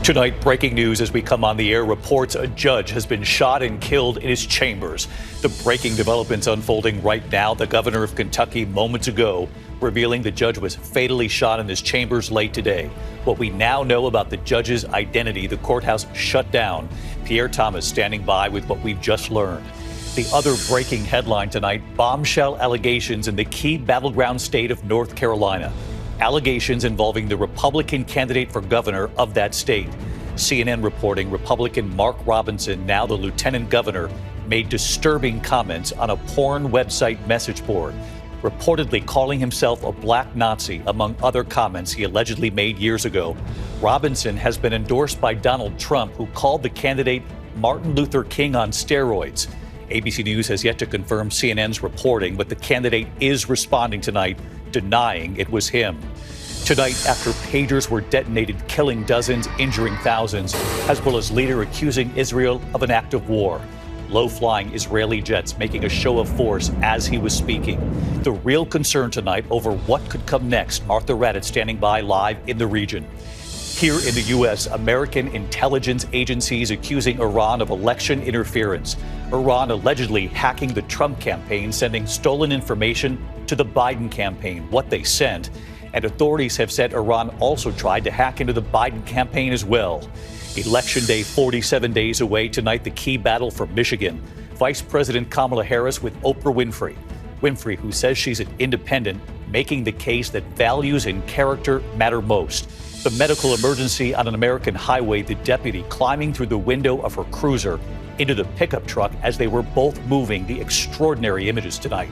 Tonight, breaking news as we come on the air reports a judge has been shot and killed in his chambers. The breaking developments unfolding right now. The governor of Kentucky moments ago revealing the judge was fatally shot in his chambers late today. What we now know about the judge's identity, the courthouse shut down. Pierre Thomas standing by with what we've just learned. The other breaking headline tonight, bombshell allegations in the key battleground state of North Carolina. Allegations involving the Republican candidate for governor of that state. CNN reporting Republican Mark Robinson, now the lieutenant governor, made disturbing comments on a porn website message board, reportedly calling himself a black Nazi, among other comments he allegedly made years ago. Robinson has been endorsed by Donald Trump, who called the candidate Martin Luther King on steroids. ABC News has yet to confirm CNN's reporting, but the candidate is responding tonight, denying it was him. Tonight, after pagers were detonated, killing dozens, injuring thousands, Hezbollah's leader accusing Israel of an act of war. Low-flying Israeli jets making a show of force as he was speaking. The real concern tonight over what could come next. Martha Raddatz standing by live in the region. Here in the U.S., American intelligence agencies accusing Iran of election interference. Iran allegedly hacking the Trump campaign, sending stolen information to the Biden campaign, what they sent. And authorities have said Iran also tried to hack into the Biden campaign as well. Election day 47 days away. Tonight, the key battle for Michigan. Vice President Kamala Harris with Oprah Winfrey. Winfrey, who says she's an independent, making the case that values and character matter most. The medical emergency on an American highway, the deputy climbing through the window of her cruiser into the pickup truck as they were both moving. The extraordinary images tonight.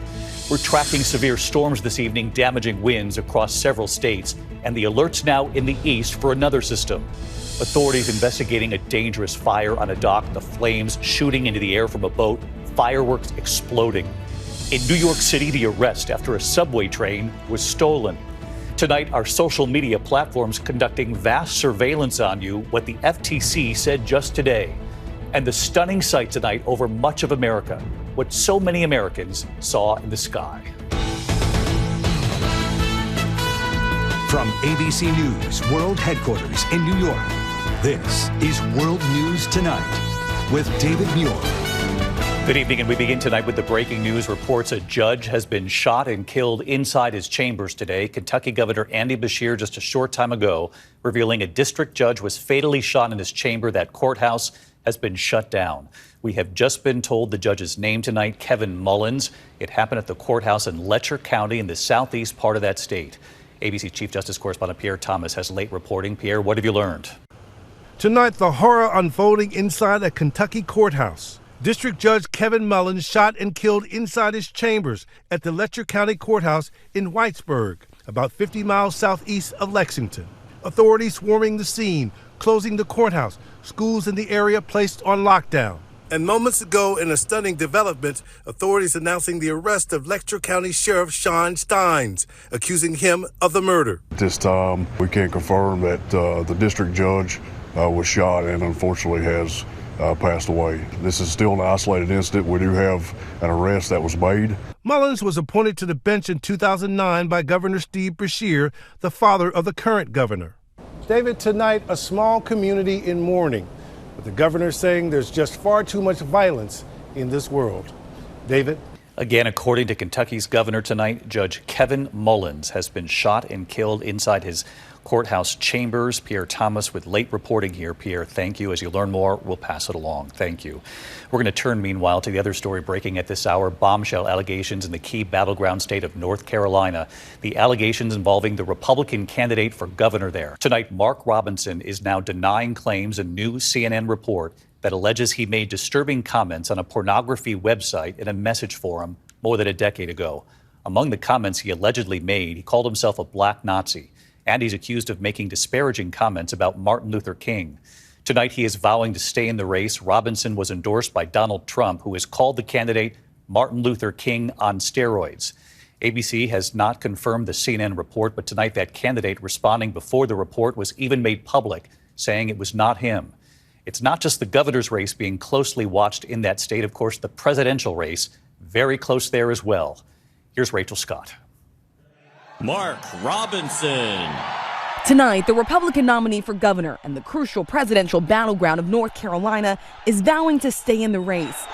We're tracking severe storms this evening, damaging winds across several states, and the alerts now in the east for another system. Authorities investigating a dangerous fire on a dock, the flames shooting into the air from a boat, fireworks exploding. In New York City, the arrest after a subway train was stolen. Tonight, our social media platforms conducting vast surveillance on you, what the FTC said just today. And the stunning sight tonight over much of America, what so many Americans saw in the sky. From ABC News World Headquarters in New York, this is World News Tonight with David Muir. Good evening, and we begin tonight with the breaking news. Reports a judge has been shot and killed inside his chambers today. Kentucky Governor Andy Beshear just a short time ago revealing a district judge was fatally shot in his chamber. That courthouse has been shut down. We have just been told the judge's name tonight, Kevin Mullins. It happened at the courthouse in Letcher County in the southeast part of that state. ABC Chief Justice Correspondent Pierre Thomas has late reporting. Pierre, what have you learned? Tonight, the horror unfolding inside a Kentucky courthouse. District Judge Kevin Mullins shot and killed inside his chambers at the Letcher County Courthouse in Whitesburg, about 50 miles southeast of Lexington. Authorities swarming the scene, closing the courthouse, schools in the area placed on lockdown. And moments ago, in a stunning development, authorities announcing the arrest of Letcher County Sheriff Sean Steins, accusing him of the murder. At this time, we can confirm that the district judge was shot and unfortunately has passed away. This is still an isolated incident. We do have an arrest that was made. Mullins was appointed to the bench in 2009 by Governor Steve Beshear, the father of the current governor. David, tonight, a small community in mourning, with the governor saying there's just far too much violence in this world. David? Again, according to Kentucky's governor tonight, Judge Kevin Mullins has been shot and killed inside his courthouse chambers. Pierre Thomas with late reporting here. Pierre, thank you. As you learn more, we'll pass it along. Thank you. We're going to turn, meanwhile, to the other story breaking at this hour, bombshell allegations in the key battleground state of North Carolina. The allegations involving the Republican candidate for governor there. Tonight, Mark Robinson is now denying claims, a new CNN report that alleges he made disturbing comments on a pornography website in a message forum more than a decade ago. Among the comments he allegedly made, he called himself a black Nazi. And he's accused of making disparaging comments about Martin Luther King. Tonight, he is vowing to stay in the race. Robinson was endorsed by Donald Trump, who has called the candidate Martin Luther King on steroids. ABC has not confirmed the CNN report, but tonight that candidate responding before the report was even made public, saying it was not him. It's not just the governor's race being closely watched in that state. Of course, the presidential race, very close there as well. Here's Rachel Scott. Mark Robinson. Tonight, the Republican nominee for governor and the crucial presidential battleground of North Carolina is vowing to stay in the race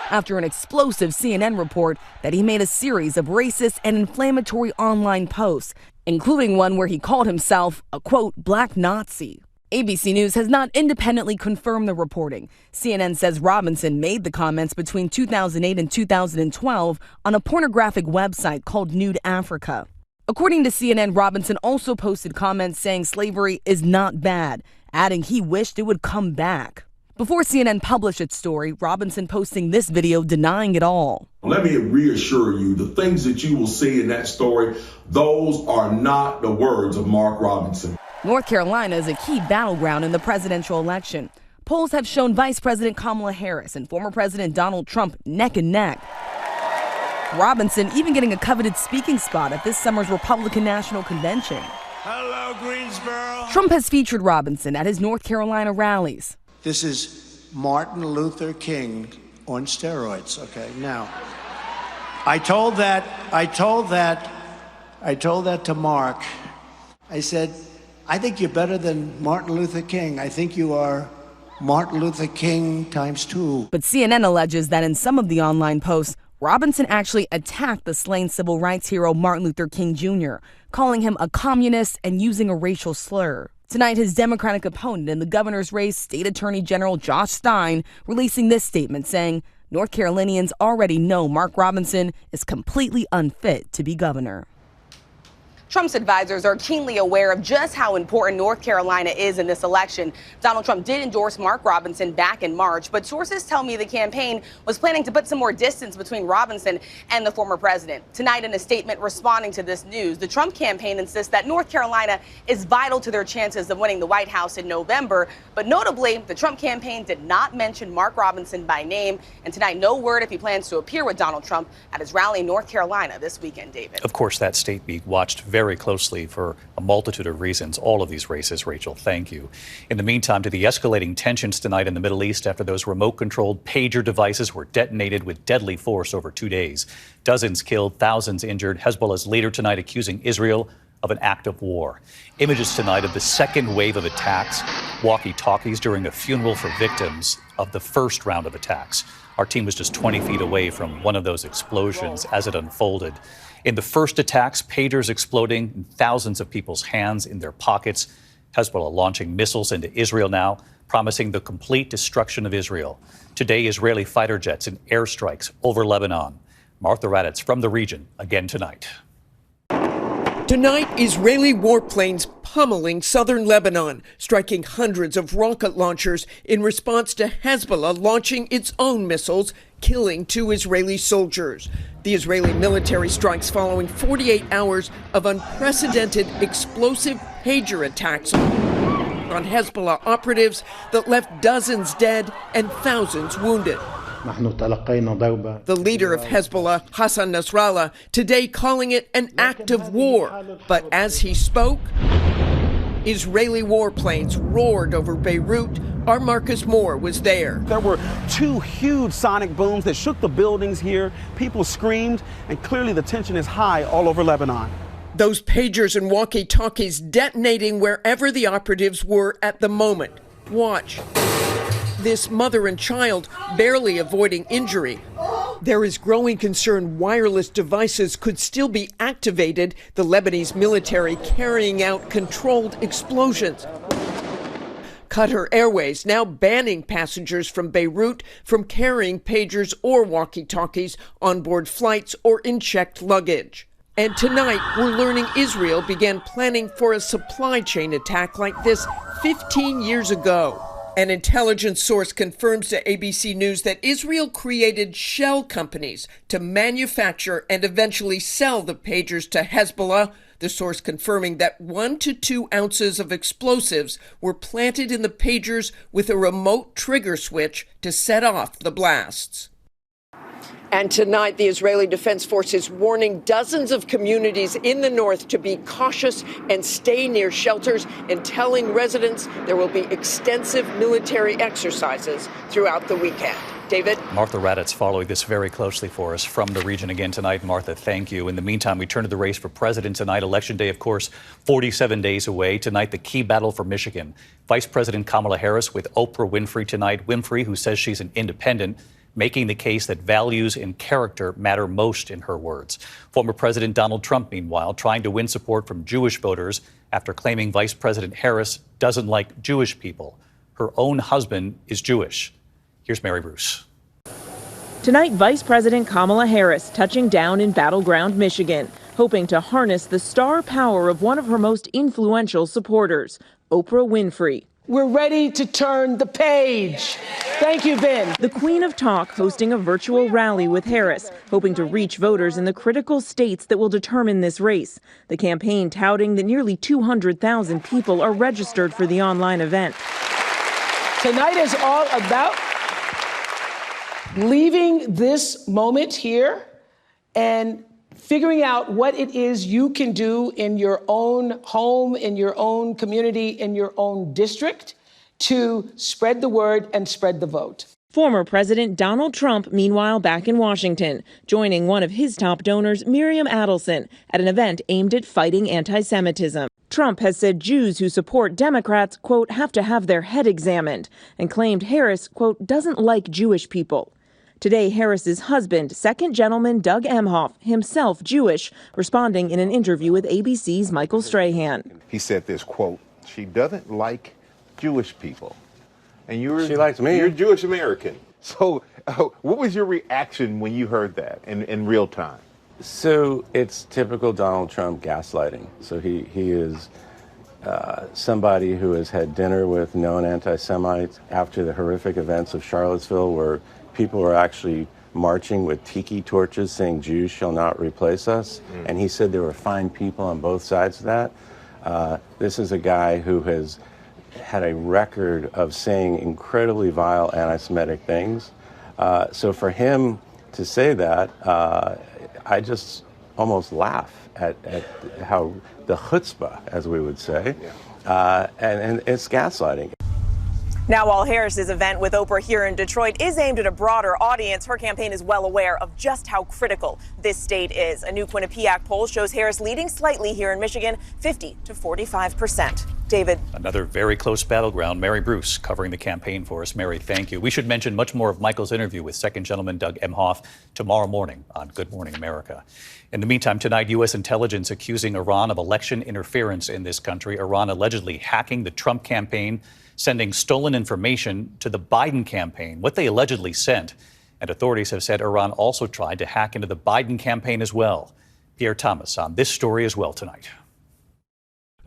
after an explosive CNN report that he made a series of racist and inflammatory online posts, including one where he called himself a, quote, black Nazi. ABC News has not independently confirmed the reporting. CNN says Robinson made the comments between 2008 and 2012 on a pornographic website called Nude Africa. According to CNN, Robinson also posted comments saying slavery is not bad, adding he wished it would come back. Before CNN published its story, Robinson posting this video denying it all. Let me reassure you, the things that you will see in that story, those are not the words of Mark Robinson. North Carolina is a key battleground in the presidential election. Polls have shown Vice President Kamala Harris and former President Donald Trump neck and neck. Robinson even getting a coveted speaking spot at this summer's Republican National Convention. Hello, Greensboro. Trump has featured Robinson at his North Carolina rallies. This is Martin Luther King on steroids, okay? Now, I told that to Mark. I said, I think you're better than Martin Luther King. I think you are Martin Luther King ×2. But CNN alleges that in some of the online posts, Robinson actually attacked the slain civil rights hero Martin Luther King Jr., calling him a communist and using a racial slur. Tonight, his Democratic opponent in the governor's race, State Attorney General Josh Stein, releasing this statement saying North Carolinians already know Mark Robinson is completely unfit to be governor. Trump's advisors are keenly aware of just how important North Carolina is in this election. Donald Trump did endorse Mark Robinson back in March, but sources tell me the campaign was planning to put some more distance between Robinson and the former president. Tonight, in a statement responding to this news, the Trump campaign insists that North Carolina is vital to their chances of winning the White House in November. But notably, the Trump campaign did not mention Mark Robinson by name. And tonight, no word if he plans to appear with Donald Trump at his rally in North Carolina this weekend, David. Of course, that state being watched very closely for a multitude of reasons, all of these races. Rachel, thank you. In the meantime, to the escalating tensions tonight in the Middle East after those remote-controlled pager devices were detonated with deadly force over 2 days. Dozens killed, thousands injured. Hezbollah's leader tonight accusing Israel of an act of war. Images tonight of the second wave of attacks, walkie-talkies during a funeral for victims of the first round of attacks. Our team was just 20 feet away from one of those explosions as it unfolded. In the first attacks, pagers exploding in thousands of people's hands in their pockets. Hezbollah launching missiles into Israel now, promising the complete destruction of Israel. Today, Israeli fighter jets and airstrikes over Lebanon. Martha Raddatz from the region again tonight. Tonight, Israeli warplanes pummeling southern Lebanon, striking hundreds of rocket launchers in response to Hezbollah launching its own missiles, killing 2 Israeli soldiers. The Israeli military strikes following 48 hours of unprecedented explosive pager attacks on Hezbollah operatives that left dozens dead and thousands wounded. The leader of Hezbollah, Hassan Nasrallah, today calling it an act of war. But as he spoke, Israeli warplanes roared over Beirut. Our Marcus Moore was there. There were 2 huge sonic booms that shook the buildings here. People screamed, and clearly the tension is high all over Lebanon. Those pagers and walkie-talkies detonating wherever the operatives were at the moment. Watch. This mother and child barely avoiding injury. There is growing concern wireless devices could still be activated, the Lebanese military carrying out controlled explosions. Qatar Airways now banning passengers from Beirut from carrying pagers or walkie-talkies on board flights or in checked luggage. And tonight, we're learning Israel began planning for a supply chain attack like this 15 years ago. An intelligence source confirms to ABC News that Israel created shell companies to manufacture and eventually sell the pagers to Hezbollah. The source confirming that 1 to 2 ounces of explosives were planted in the pagers with a remote trigger switch to set off the blasts. And tonight, the Israeli Defense Force is warning dozens of communities in the north to be cautious and stay near shelters, and telling residents there will be extensive military exercises throughout the weekend. David? Martha Raddatz following this very closely for us from the region again tonight. Martha, thank you. In the meantime, we turn to the race for president tonight. Election day, of course, 47 days away. Tonight, the key battle for Michigan. Vice President Kamala Harris with Oprah Winfrey tonight. Winfrey, who says she's an independent, making the case that values and character matter most, in her words. Former President Donald Trump, meanwhile, trying to win support from Jewish voters after claiming Vice President Harris doesn't like Jewish people. Her own husband is Jewish. Here's Mary Bruce. Tonight, Vice President Kamala Harris touching down in battleground Michigan, hoping to harness the star power of one of her most influential supporters, Oprah Winfrey. We're ready to turn the page. Thank you, Ben. The Queen of Talk hosting a virtual rally with Harris, hoping to reach voters in the critical states that will determine this race. The campaign touting that nearly 200,000 people are registered for the online event. Tonight is all about leaving this moment here and figuring out what it is you can do in your own home, in your own community, in your own district to spread the word and spread the vote. Former President Donald Trump, meanwhile, back in Washington, joining one of his top donors, Miriam Adelson, at an event aimed at fighting anti-Semitism. Trump has said Jews who support Democrats, quote, have to have their head examined, and claimed Harris, quote, doesn't like Jewish people. Today, Harris's husband, Second Gentleman Doug Emhoff, himself Jewish, responding in an interview with ABC's Michael Strahan. He said this, quote, she doesn't like Jewish people. And she likes me. You're Jewish American. So what was your reaction when you heard that in real time? So it's typical Donald Trump gaslighting. So he is somebody who has had dinner with known anti-Semites after the horrific events of Charlottesville, where people were actually marching with tiki torches saying Jews shall not replace us. And he said there were fine people on both sides of that. This is a guy who has had a record of saying incredibly vile anti-Semitic things. So for him to say that, I just almost laugh at how the chutzpah, as we would say, and it's gaslighting. Now, while Harris's event with Oprah here in Detroit is aimed at a broader audience, her campaign is well aware of just how critical this state is. A new Quinnipiac poll shows Harris leading slightly here in Michigan, 50 to 45%. David. Another very close battleground. Mary Bruce covering the campaign for us. Mary, thank you. We should mention much more of Michael's interview with Second Gentleman Doug Emhoff tomorrow morning on Good Morning America. In the meantime, tonight, U.S. intelligence accusing Iran of election interference in this country. Iran allegedly hacking the Trump campaign, sending stolen information to the Biden campaign, what they allegedly sent. And authorities have said Iran also tried to hack into the Biden campaign as well. Pierre Thomas on this story as well tonight.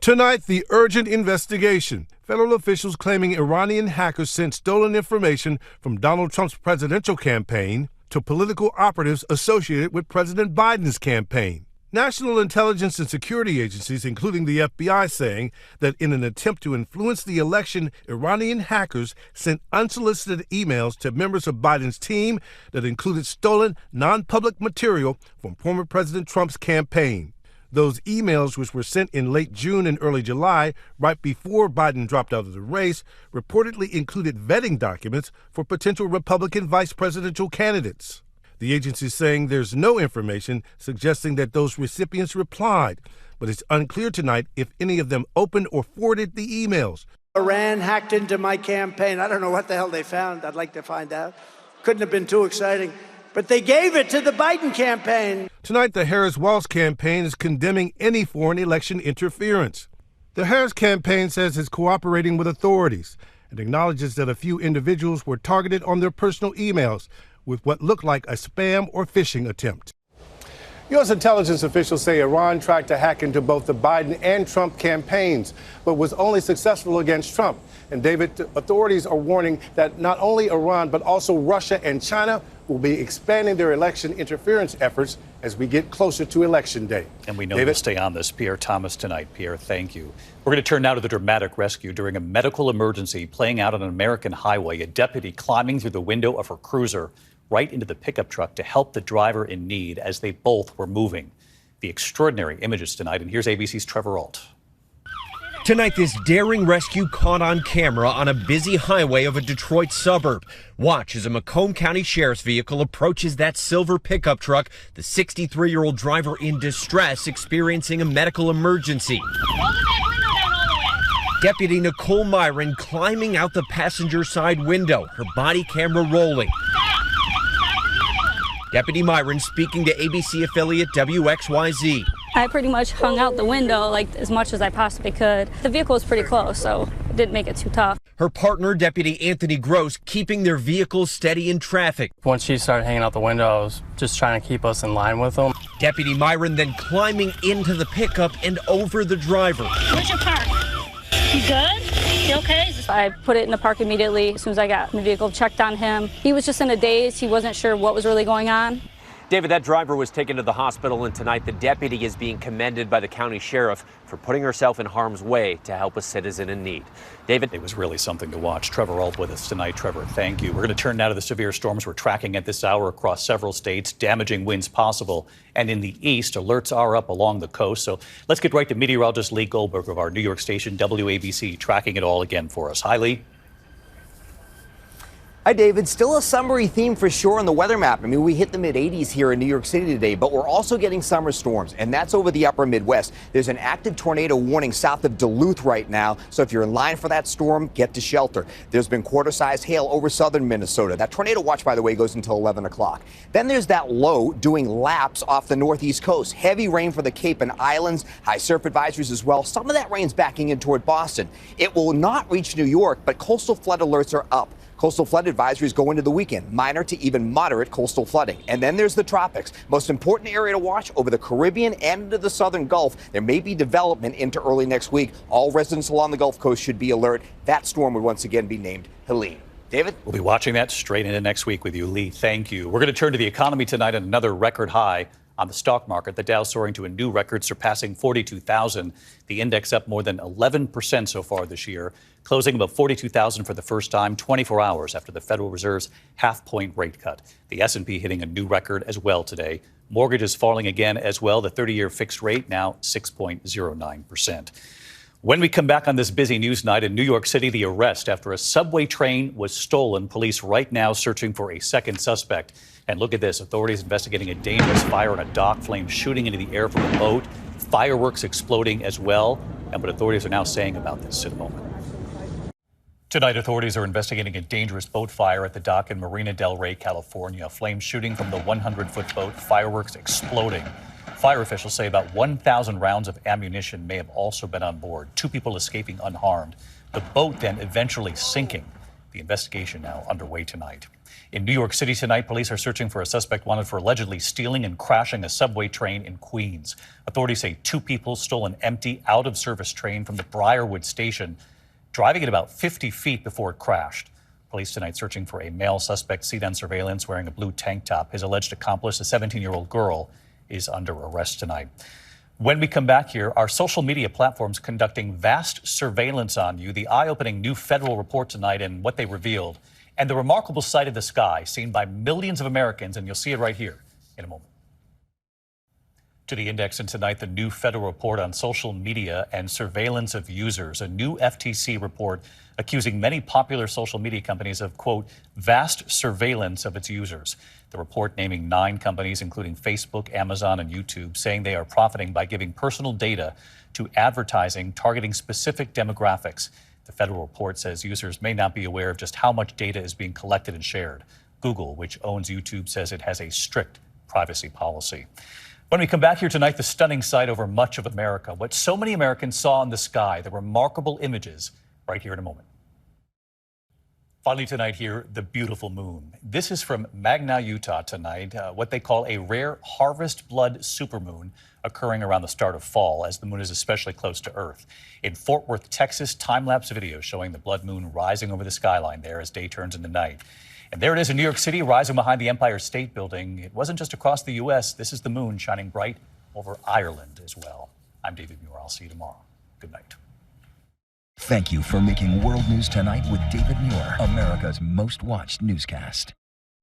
Tonight, the urgent investigation. Federal officials claiming Iranian hackers sent stolen information from Donald Trump's presidential campaign to political operatives associated with President Biden's campaign. National intelligence and security agencies, including the FBI, saying that in an attempt to influence the election, Iranian hackers sent unsolicited emails to members of Biden's team that included stolen, non-public material from former President Trump's campaign. Those emails, which were sent in late June and early July, right before Biden dropped out of the race, reportedly included vetting documents for potential Republican vice presidential candidates. The agency is saying there's no information suggesting that those recipients replied, but it's unclear tonight if any of them opened or forwarded the emails. Iran hacked into my campaign. I don't know what the hell they found. I'd like to find out. Couldn't have been too exciting. But they gave it to the Biden campaign. Tonight, the Harris-Walz campaign is condemning any foreign election interference. The Harris campaign says it's cooperating with authorities and acknowledges that a few individuals were targeted on their personal emails with what looked like a spam or phishing attempt. U.S. intelligence officials say Iran tried to hack into both the Biden and Trump campaigns, but was only successful against Trump. And David, authorities are warning that not only Iran, but also Russia and China will be expanding their election interference efforts as we get closer to Election Day. And we know you'll stay on this. Pierre Thomas tonight. Pierre, thank you. We're going to turn now to the dramatic rescue during a medical emergency playing out on an American highway. A deputy climbing through the window of her cruiser right into the pickup truck to help the driver in need as they both were moving. The extraordinary images tonight, and here's ABC's Trevor Ault. Tonight, this daring rescue caught on camera on a busy highway of a Detroit suburb. Watch as a Macomb County Sheriff's vehicle approaches that silver pickup truck, the 63-year-old driver in distress experiencing a medical emergency. Deputy Nicole Myron climbing out the passenger side window, her body camera rolling. Deputy Myron speaking to ABC affiliate WXYZ. I pretty much hung out the window like as much as I possibly could. The vehicle was pretty close, so it didn't make it too tough. Her partner, Deputy Anthony Gross, keeping their vehicle steady in traffic. Once she started hanging out the window, I was just trying to keep us in line with them. Deputy Myron then climbing into the pickup and over the driver. Where's your park? You good? You okay? I put it in the park immediately as soon as I got in the vehicle, checked on him. He was just in a daze. He wasn't sure what was really going on. David, that driver was taken to the hospital, and tonight the deputy is being commended by the county sheriff for putting herself in harm's way to help a citizen in need. David? It was really something to watch. Trevor Ault with us tonight. Trevor, thank you. We're going to turn now to the severe storms we're tracking at this hour across several states, damaging winds possible. And in the east, alerts are up along the coast. So let's get right to meteorologist Lee Goldberg of our New York station, WABC, tracking it all again for us. Hi, Lee. Hi, David. Still a summery theme for sure on the weather map. I mean, we hit the mid-80s here in New York City today, but we're also getting summer storms, and that's over the upper Midwest. There's an active tornado warning south of Duluth right now, so if you're in line for that storm, get to shelter. There's been quarter-sized hail over southern Minnesota. That tornado watch, by the way, goes until 11 o'clock. Then there's that low doing laps off the northeast coast. Heavy rain for the Cape and Islands, high surf advisories as well. Some of that rain's backing in toward Boston. It will not reach New York, but coastal flood alerts are up. Coastal flood advisories go into the weekend, minor to even moderate coastal flooding. And then there's the tropics. Most important area to watch over the Caribbean and into the southern Gulf. There may be development into early next week. All residents along the Gulf Coast should be alert. That storm would once again be named Helene. David? We'll be watching that straight into next week with you, Lee. Thank you. We're going to turn to the economy tonight and another record high on the stock market. The Dow soaring to a new record, surpassing 42,000. The index up more than 11% so far this year, closing above 42,000 for the first time 24 hours after the Federal Reserve's half-point rate cut. The S&P hitting a new record as well today. Mortgages falling again as well. The 30-year fixed rate now 6.09%. When we come back on this busy news night in New York City, the arrest after a subway train was stolen. Police right now searching for a second suspect. And look at this. Authorities investigating a dangerous fire on a dock, flames shooting into the air from a boat, fireworks exploding as well. And what authorities are now saying about this in a moment. Tonight, authorities are investigating a dangerous boat fire at the dock in Marina del Rey, California. Flames shooting from the 100-foot boat, fireworks exploding. Fire officials say about 1,000 rounds of ammunition may have also been on board. 2 people escaping unharmed. The boat then eventually sinking. The investigation now underway tonight. In New York City tonight, police are searching for a suspect wanted for allegedly stealing and crashing a subway train in Queens. Authorities say 2 people stole an empty, out-of-service train from the Briarwood station, driving it about 50 feet before it crashed. Police tonight searching for a male suspect seen on surveillance wearing a blue tank top. His alleged accomplice, a 17-year-old girl, is under arrest tonight. When we come back here, our social media platforms conducting vast surveillance on you, the eye-opening new federal report tonight and what they revealed, and the remarkable sight of the sky seen by millions of Americans, and you'll see it right here in a moment. To the index, and tonight, the new federal report on social media and surveillance of users, a new FTC report accusing many popular social media companies of, quote, vast surveillance of its users. The report naming 9 companies, including Facebook, Amazon, and YouTube, saying they are profiting by giving personal data to advertising targeting specific demographics. The federal report says users may not be aware of just how much data is being collected and shared. Google, which owns YouTube, says it has a strict privacy policy. When we come back here tonight, the stunning sight over much of America, what so many Americans saw in the sky, the remarkable images, right here in a moment. Finally tonight here, the beautiful moon. This is from Magna, Utah tonight, what they call a rare harvest blood supermoon occurring around the start of fall as the moon is especially close to Earth. In Fort Worth, Texas, time-lapse video showing the blood moon rising over the skyline there as day turns into night. And there it is in New York City, rising behind the Empire State Building. It wasn't just across the U.S. This is the moon shining bright over Ireland as well. I'm David Muir. I'll see you tomorrow. Good night. Thank you for making World News Tonight with David Muir, America's most watched newscast.